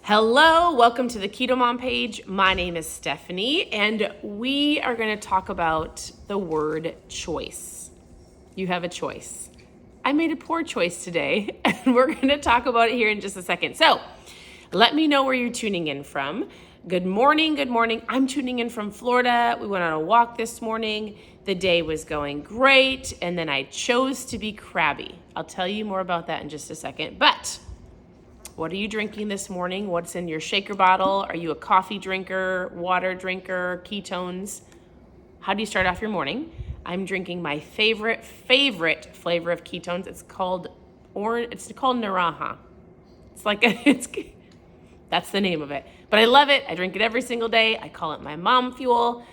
Hello, welcome to the Keto Mom page. My name is Stephanie, and we are going to talk about the word choice. You have a choice. I made a poor choice today, and we're going to talk about it here in just a second. So, let me know where you're tuning in from. Good morning, good morning. I'm tuning in from Florida. We went on a walk this morning. The day was going great, and then I chose to be crabby. I'll tell you more about that in just a second, but what are you drinking this morning? What's in your shaker bottle? Are you a coffee drinker, water drinker, ketones? How do you start off your morning? I'm drinking my favorite flavor of ketones. It's called Naranja. That's the name of it. But I love it. I drink it every single day. I call it my mom fuel.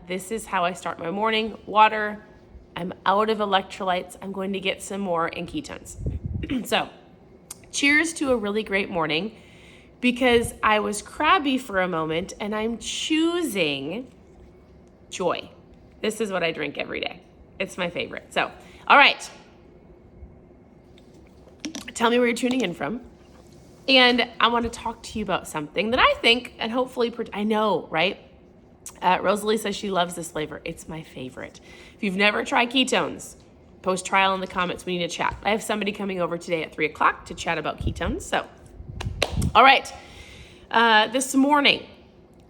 This is how I start my morning. Water. I'm out of electrolytes. I'm going to get some more in ketones. So, cheers to a really great morning, because I was crabby for a moment and I'm choosing joy. This is what I drink every day. It's my favorite. So, all right. Tell me where you're tuning in from. And I want to talk to you about something that I think and hopefully, I know, right? Rosalie says she loves this flavor. It's my favorite. If you've never tried ketones, post trial in the comments. We need to chat. I have somebody coming over today at 3 o'clock to chat about ketones. So, all right. This morning,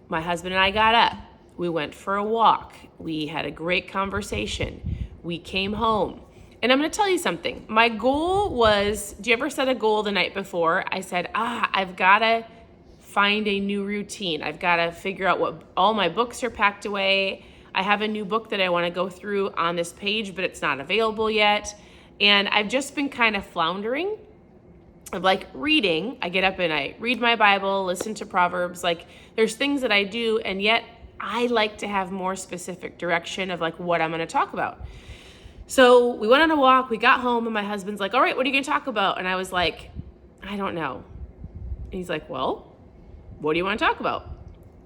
my husband and I got up. We went for a walk. We had a great conversation. We came home. And I'm going to tell you something. My goal was, do you ever set a goal the night before? I said, I've got to find a new routine. I've got to figure out what all my books are packed away. I have a new book that I want to go through on this page, but it's not available yet. And I've just been kind of floundering of reading. I get up and I read my Bible, listen to Proverbs. There's things that I do, and yet I like to have more specific direction of what I'm going to talk about. So we went on a walk, we got home, and my husband's like, all right, what are you going to talk about? And I was like, I don't know. And he's like, well, what do you want to talk about?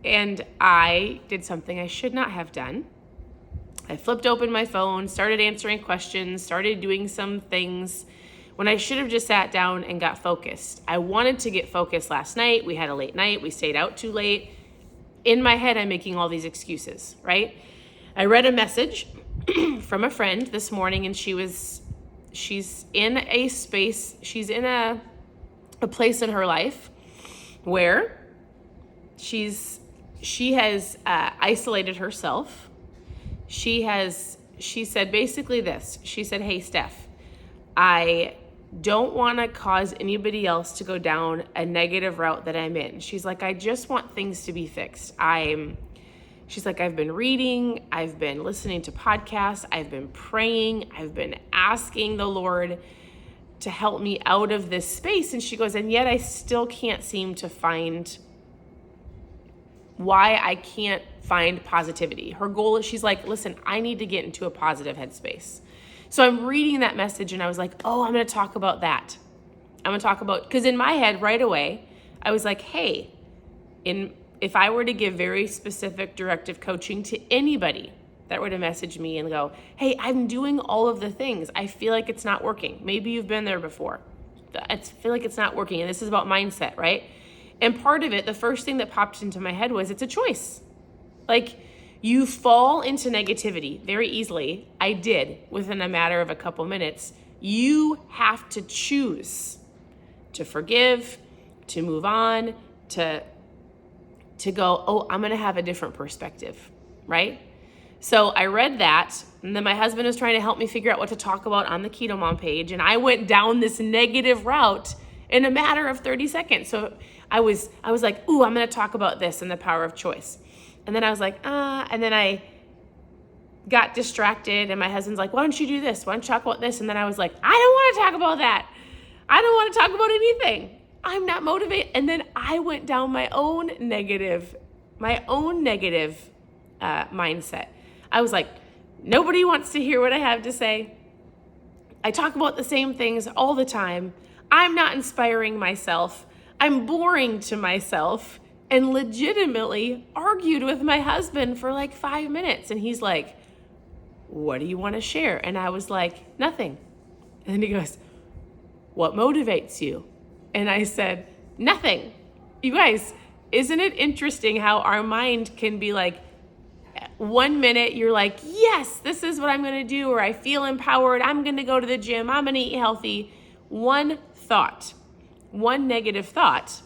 And I did something I should not have done. I flipped open my phone, started answering questions, started doing some things when I should have just sat down and got focused. I wanted to get focused last night. We had a late night. We stayed out too late. In my head, I'm making all these excuses, right? I read a message from a friend this morning, and she's in a space, she's in a place in her life where she has isolated herself. She said basically this. She said, hey, Steph, I don't want to cause anybody else to go down a negative route that I'm in. She's like, I just want things to be fixed. She's like, I've been reading, I've been listening to podcasts, I've been praying, I've been asking the Lord to help me out of this space. And she goes, and yet I still can't seem to find why I can't find positivity. Her goal is, she's like, listen, I need to get into a positive headspace. So I'm reading that message and I was like, oh, I'm going to talk about that. I'm going to talk about, because in my head right away, I was like, hey, if I were to give very specific directive coaching to anybody that were to message me and go, hey, I'm doing all of the things. I feel like it's not working. Maybe you've been there before. I feel like it's not working. And this is about mindset, right? And part of it, the first thing that popped into my head was, it's a choice. You fall into negativity very easily. I did within a matter of a couple minutes. You have to choose to forgive, to move on, to go, oh, I'm going to have a different perspective, right? So I read that, and then my husband was trying to help me figure out what to talk about on the Keto Mom page, and I went down this negative route in a matter of 30 seconds. So I was like, ooh, I'm going to talk about this and the power of choice. And then I was like, and then I got distracted, and my husband's like, why don't you do this? Why don't you talk about this? And then I was like, I don't want to talk about that. I don't want to talk about anything. I'm not motivated. And then I went down my own negative mindset. I was like, nobody wants to hear what I have to say. I talk about the same things all the time. I'm not inspiring myself. I'm boring to myself. And legitimately argued with my husband for 5 minutes. And he's like, what do you want to share? And I was like, nothing. And he goes, what motivates you? And I said, nothing. You guys, isn't it interesting how our mind can be like, 1 minute you're like, yes, this is what I'm going to do, or I feel empowered, I'm going to go to the gym, I'm going to eat healthy. One thought, one negative thought.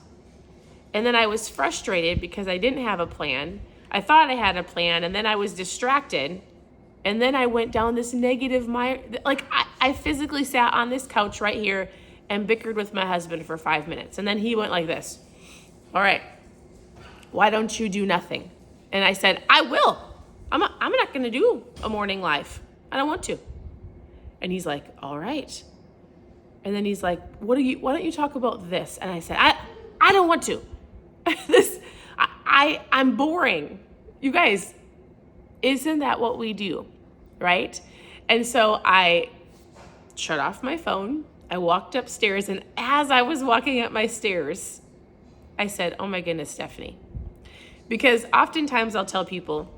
And then I was frustrated because I didn't have a plan. I thought I had a plan, and then I was distracted. And then I went down this negative mind. Like I physically sat on this couch right here and bickered with my husband for 5 minutes. And then he went like this. All right, why don't you do nothing? And I said, I will. I'm not going to do a morning live. I don't want to. And he's like, all right. And then he's like, why don't you talk about this? And I said, I don't want to. I'm boring. You guys, isn't that what we do? Right? And so I shut off my phone. I walked upstairs, and as I was walking up my stairs, I said, oh my goodness, Stephanie. Because oftentimes I'll tell people,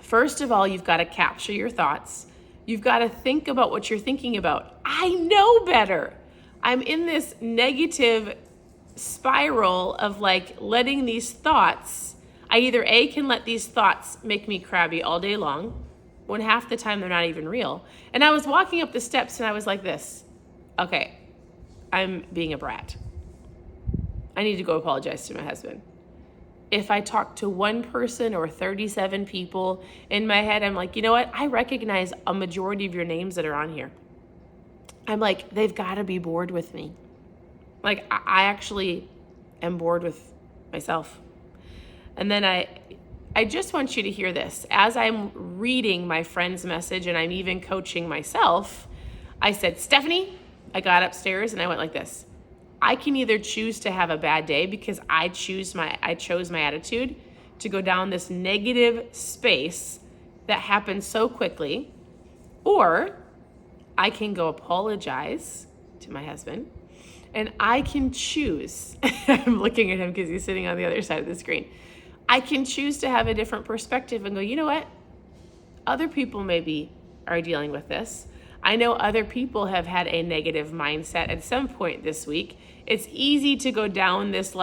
first of all, you've got to capture your thoughts. You've got to think about what you're thinking about. I know better. I'm in this negative spiral of like letting these thoughts, I either A, can let these thoughts make me crabby all day long, when half the time they're not even real. And I was walking up the steps and I was like this, okay, I'm being a brat. I need to go apologize to my husband. If I talk to one person or 37 people, in my head, I'm like, you know what? I recognize a majority of your names that are on here. I'm like, they've got to be bored with me. Like, I actually am bored with myself. And then I just want you to hear this. As I'm reading my friend's message and I'm even coaching myself, I said, Stephanie, I got upstairs and I went like this. I can either choose to have a bad day because I chose my attitude to go down this negative space that happens so quickly, or I can go apologize to my husband, and I can choose, I'm looking at him because he's sitting on the other side of the screen. I can choose to have a different perspective and go, you know what? Other people maybe are dealing with this. I know other people have had a negative mindset at some point this week. It's easy to go down this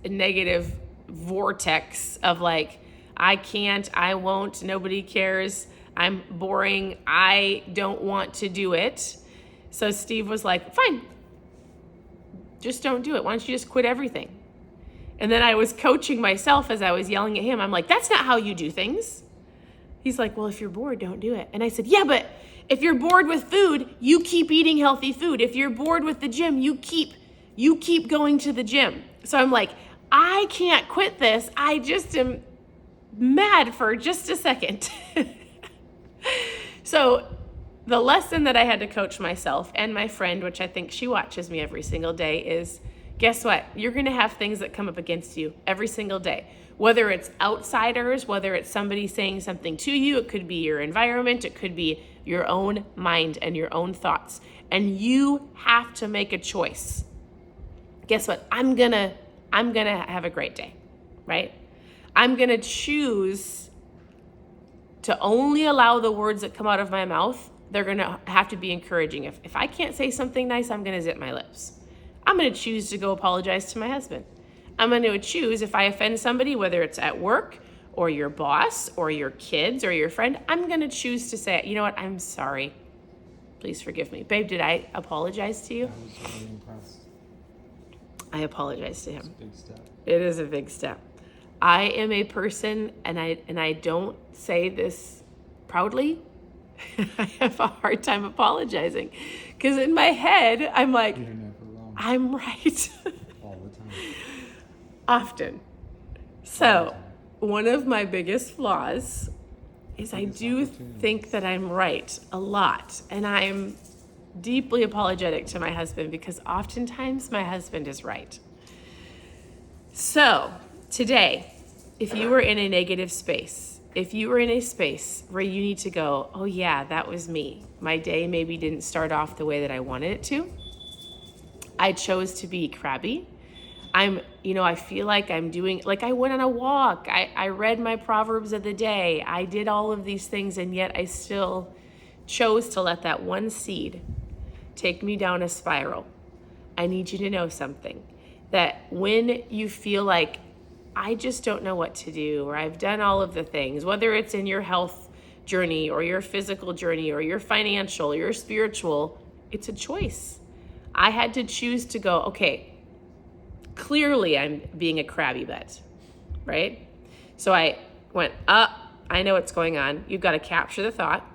negative vortex of like, I can't, I won't, nobody cares, I'm boring, I don't want to do it. So Steve was like, fine, just don't do it. Why don't you just quit everything? And then I was coaching myself as I was yelling at him. I'm like, that's not how you do things. He's like, well, if you're bored, don't do it. And I said, yeah, but if you're bored with food, you keep eating healthy food. If you're bored with the gym, you keep going to the gym. So I'm like, I can't quit this. I just am mad for just a second. So the lesson that I had to coach myself and my friend, which I think she watches me every single day, is guess what? You're going to have things that come up against you every single day. Whether it's outsiders, whether it's somebody saying something to you, it could be your environment, it could be your own mind and your own thoughts. And you have to make a choice. Guess what? I'm gonna have a great day, right? I'm gonna choose to only allow the words that come out of my mouth. They're gonna have to be encouraging. If I can't say something nice, I'm gonna zip my lips. I'm gonna choose to go apologize to my husband. I'm going to choose, if I offend somebody, whether it's at work or your boss or your kids or your friend, I'm going to choose to say, you know what, I'm sorry. Please forgive me. Babe, did I apologize to you? I was really impressed. I apologize to him. It's a big step. It is a big step. I am a person, and I don't say this proudly. I have a hard time apologizing because in my head, I'm like, You're never wrong. I'm right. All the time. Often. So, one of my biggest flaws is I do think that I'm right a lot. And I'm deeply apologetic to my husband because oftentimes my husband is right. So, today, if you were in a negative space, if you were in a space where you need to go, oh yeah, that was me. My day maybe didn't start off the way that I wanted it to. I chose to be crabby. I feel like I'm doing, like I went on a walk. I read my Proverbs of the day. I did all of these things, and yet I still chose to let that one seed take me down a spiral. I need you to know something. that when you feel like, I just don't know what to do, or I've done all of the things, whether it's in your health journey or your physical journey or your financial or your spiritual, it's a choice. I had to choose to go, okay, clearly I'm being a crabby butt, right? So I went, I know what's going on. You've got to capture the thought.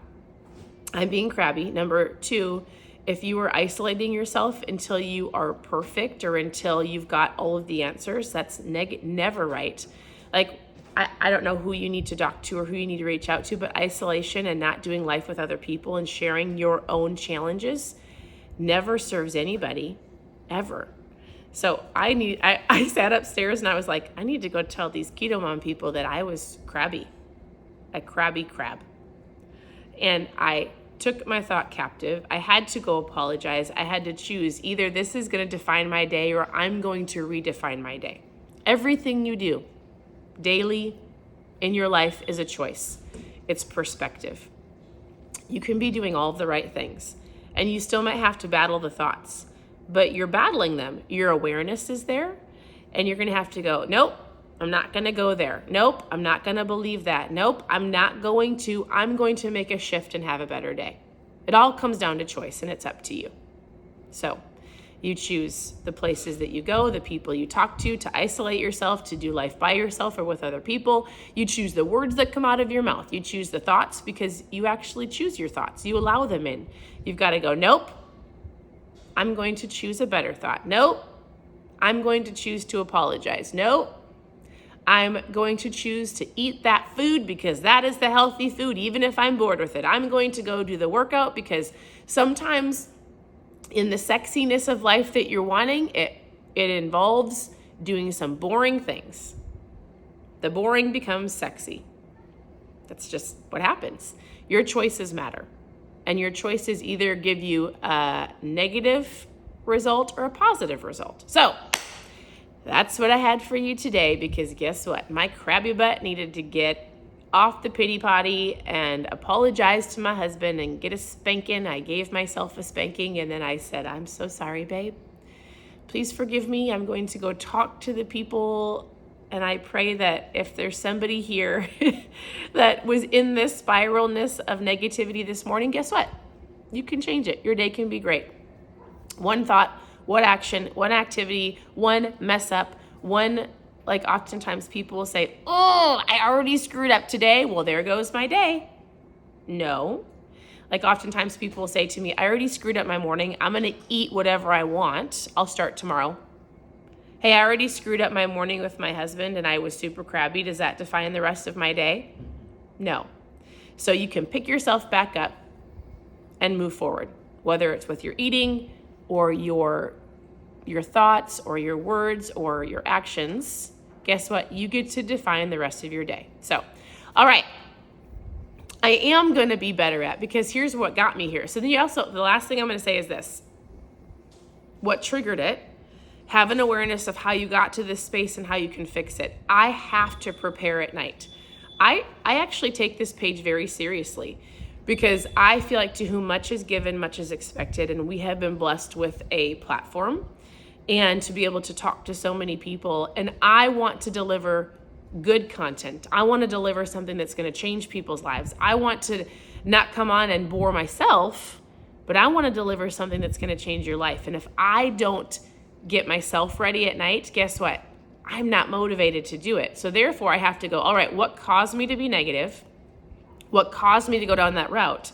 I'm being crabby. Number two, if you are isolating yourself until you are perfect or until you've got all of the answers, that's never right. Like, I don't know who you need to talk to or who you need to reach out to, but isolation and not doing life with other people and sharing your own challenges never serves anybody, ever. So I sat upstairs and I was like, I need to go tell these keto mom people that I was crabby, a crabby crab. And I took my thought captive. I had to go apologize. I had to choose either this is going to define my day or I'm going to redefine my day. Everything you do daily in your life is a choice. It's perspective. You can be doing all of the right things and you still might have to battle the thoughts, but you're battling them. Your awareness is there and you're going to have to go, nope, I'm not going to go there. Nope, I'm not going to believe that. Nope, I'm going to make a shift and have a better day. It all comes down to choice and it's up to you. So you choose the places that you go, the people you talk to isolate yourself, to do life by yourself or with other people. You choose the words that come out of your mouth. You choose the thoughts because you actually choose your thoughts. You allow them in. You've got to go, nope, I'm going to choose a better thought. Nope, I'm going to choose to apologize. Nope, I'm going to choose to eat that food because that is the healthy food, even if I'm bored with it. I'm going to go do the workout because sometimes in the sexiness of life that you're wanting, it involves doing some boring things. The boring becomes sexy. That's just what happens. Your choices matter. And your choices either give you a negative result or a positive result. So that's what I had for you today, because guess what? My crabby butt needed to get off the pity potty and apologize to my husband and get a spanking. I gave myself a spanking and then I said, I'm so sorry, babe. Please forgive me. I'm going to go talk to the people. And I pray that if there's somebody here that was in this spiralness of negativity this morning, guess what? You can change it. Your day can be great. One thought, one action, one activity, one mess up, one, like oftentimes people will say, oh, I already screwed up today. Well, there goes my day. No. Like oftentimes people will say to me, I already screwed up my morning. I'm going to eat whatever I want. I'll start tomorrow. Hey, I already screwed up my morning with my husband and I was super crabby. Does that define the rest of my day? No. So you can pick yourself back up and move forward, whether it's with your eating or your thoughts or your words or your actions. Guess what? You get to define the rest of your day. So, all right. I am going to be better at, because here's what got me here. So then the last thing I'm going to say is this. What triggered it? Have an awareness of how you got to this space and how you can fix it. I have to prepare at night. I actually take this page very seriously because I feel like to whom much is given, much is expected. And we have been blessed with a platform and to be able to talk to so many people. And I want to deliver good content. I want to deliver something that's going to change people's lives. I want to not come on and bore myself, but I want to deliver something that's going to change your life. And if I don't get myself ready at night, guess what? I'm not motivated to do it. So therefore I have to go, all right, what caused me to be negative? What caused me to go down that route?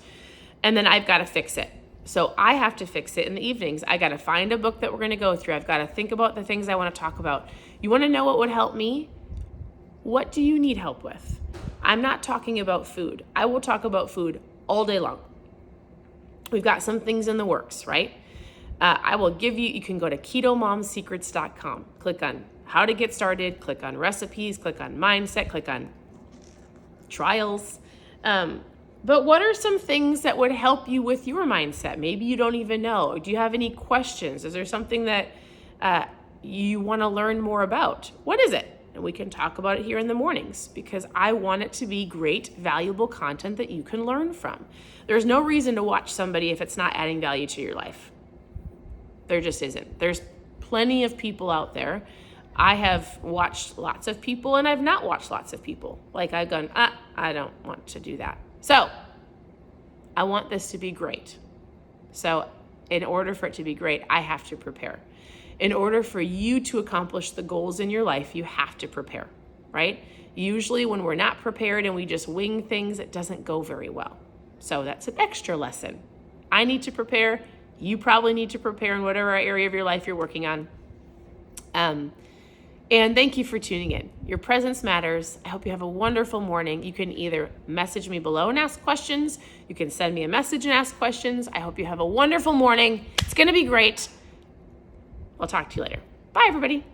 And then I've got to fix it. So I have to fix it in the evenings. I got to find a book that we're going to go through. I've got to think about the things I want to talk about. You want to know what would help me? What do you need help with? I'm not talking about food. I will talk about food all day long. We've got some things in the works, right? I will give you can go to ketomomsecrets.com. Click on how to get started, click on recipes, click on mindset, click on trials. But what are some things that would help you with your mindset? Maybe you don't even know. Do you have any questions? Is there something that you want to learn more about? What is it? And we can talk about it here in the mornings because I want it to be great, valuable content that you can learn from. There's no reason to watch somebody if it's not adding value to your life. There just isn't. There's plenty of people out there. I have watched lots of people and I've not watched lots of people. Like I've gone, I don't want to do that. So I want this to be great. So in order for it to be great, I have to prepare. In order for you to accomplish the goals in your life, you have to prepare, right? Usually when we're not prepared and we just wing things, it doesn't go very well. So that's an extra lesson. I need to prepare. You probably need to prepare in whatever area of your life you're working on. And thank you for tuning in. Your presence matters. I hope you have a wonderful morning. You can either message me below and ask questions. You can send me a message and ask questions. I hope you have a wonderful morning. It's going to be great. I'll talk to you later. Bye, everybody.